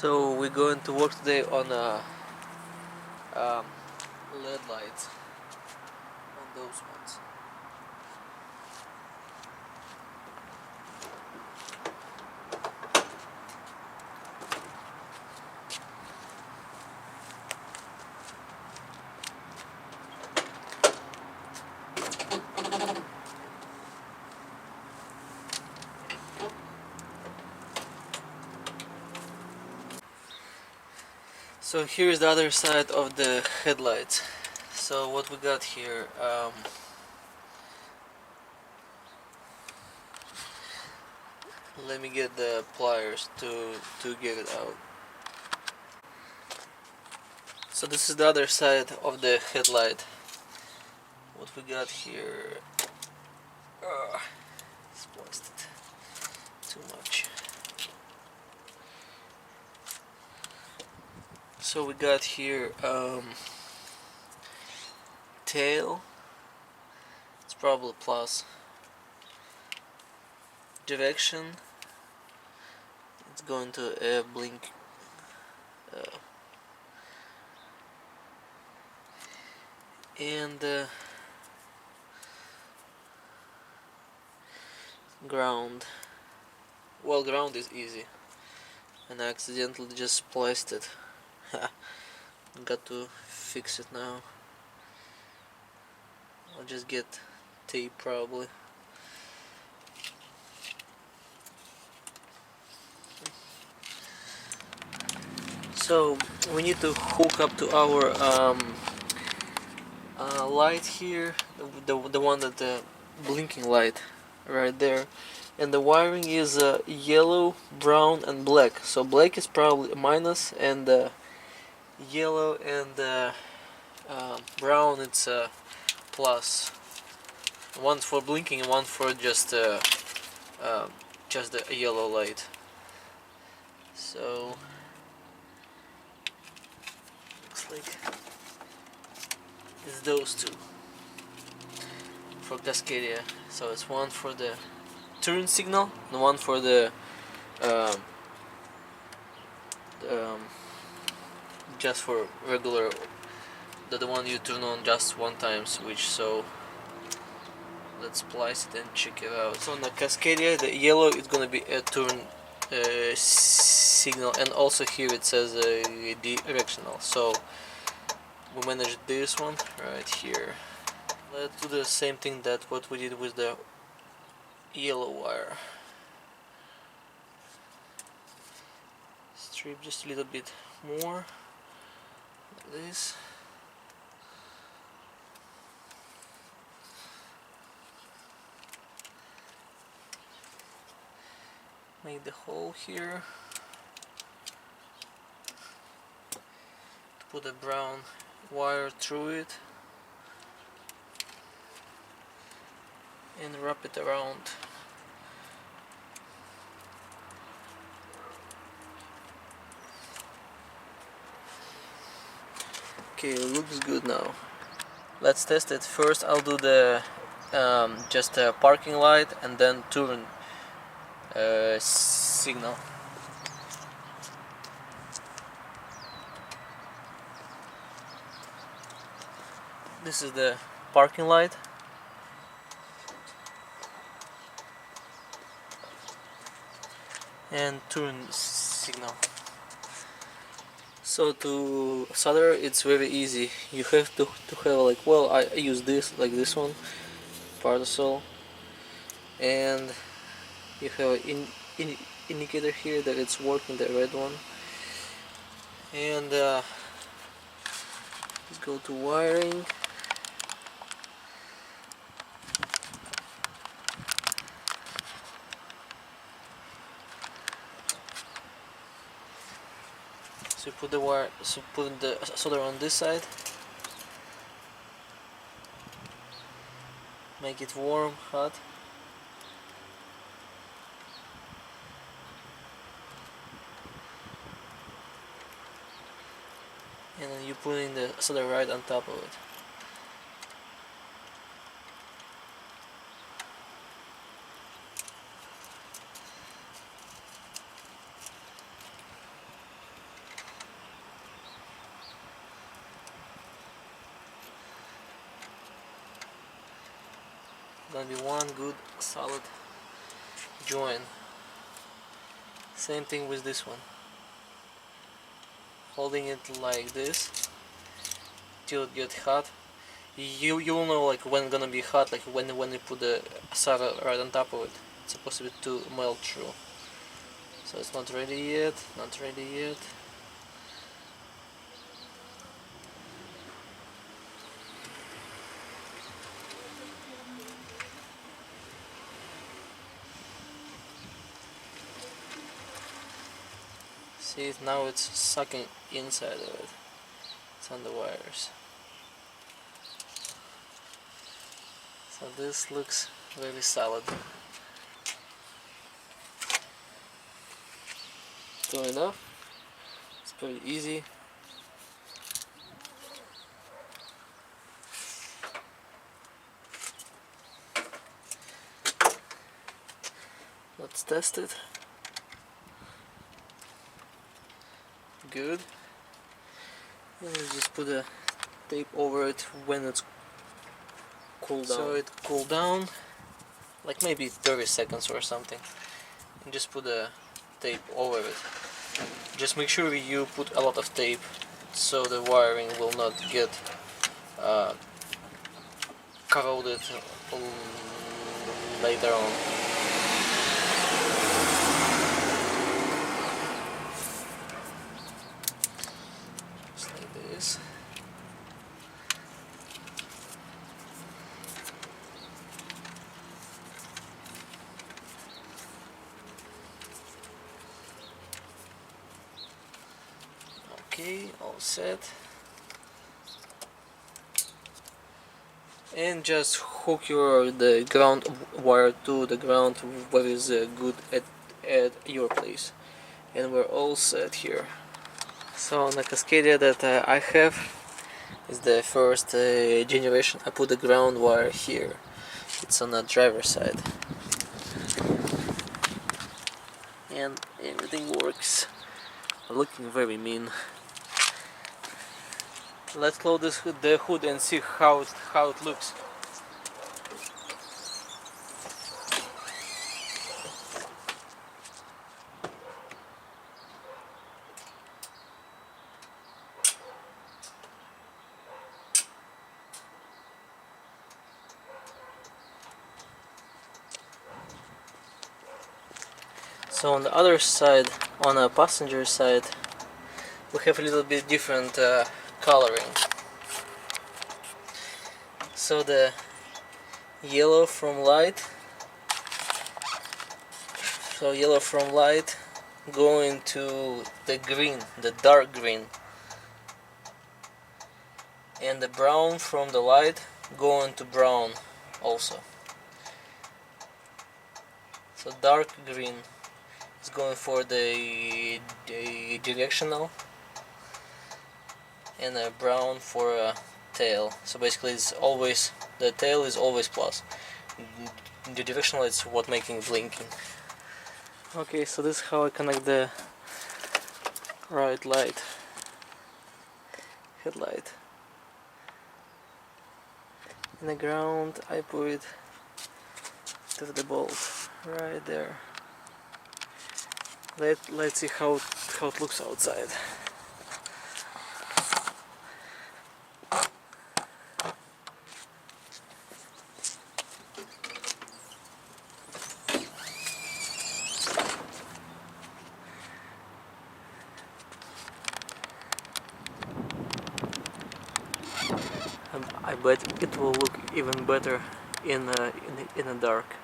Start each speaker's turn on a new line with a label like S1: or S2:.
S1: So we're going to work today on um, LED lights, on those ones. So here's the other side of the headlights. So what we got here, let me get the pliers to get it out. So this is the other side of the headlight. What we got here, spliced it too much. So we got here tail, it's probably plus. Direction, it's going to blink. And ground. Well, ground is easy, and I accidentally just spliced it. Got to fix it now. I'll just get tape probably. So we need to hook up to our light here, the one that the blinking light right there, and the wiring is yellow, brown, and black. So black is probably a minus, and yellow and brown it's a plus. One for blinking and one for just the yellow light. So looks like it's those two for Cascadia. So it's one for the turn signal and one for the um, um, just for regular, the one you turn on just one time switch. So let's splice it and check it out. So on the Cascadia, the yellow is gonna be a turn signal, and also here it says directional. So we managed this one right here. Let's do the same thing that what we did with the yellow wire. Strip just a little bit more, like this. Make the hole here. Put a brown wire through it and wrap it around. Okay, it looks good now. Let's test it. First I'll do the just a parking light and then turn signal. This is the parking light. And turn signal. So to solder it's very easy. You have to have like, well, I use this like this one, parasol, and you have an indicator here that it's working, the red one, and go to wiring. So put the wire, so put the solder on this side, make it warm, hot, and then you put in the solder right on top of it. gonna be one good solid join. Same thing with this one. Holding it like this till it gets hot. You'll know like when it's gonna be hot, like when you put the solder right on top of it. It's supposed to melt through. So it's not ready yet, not ready yet. See, now it's sucking inside of it. It's on the wires. So this looks very solid. Good enough. It's pretty easy. Let's test it. Good. And let's just put a tape over it when it's cooled down. So it cooled down, like maybe 30 seconds or something. And just put a tape over it. Just make sure you put a lot of tape so the wiring will not get corroded later on. Just like this. Okay, all set. And just hook the ground wire to the ground what is good at your place, and we're all set here. So the Cascadia that I have is the first generation. I put the ground wire here. It's on the driver's side, and everything works. Looking very mean. Let's close the hood and see how it looks. So on the other side, on the passenger side, we have a little bit different coloring. So the yellow from light, going to the green, the dark green, and the brown from the light going to brown also. So dark green is going for the directional, and a brown for a tail. So basically it's always, the tail is always plus. The directional is what making blinking. Okay, so this is how I connect the right light, headlight. In the ground I put it to the bolt right there. Let's see how it looks outside. And I bet it will look even better in the dark.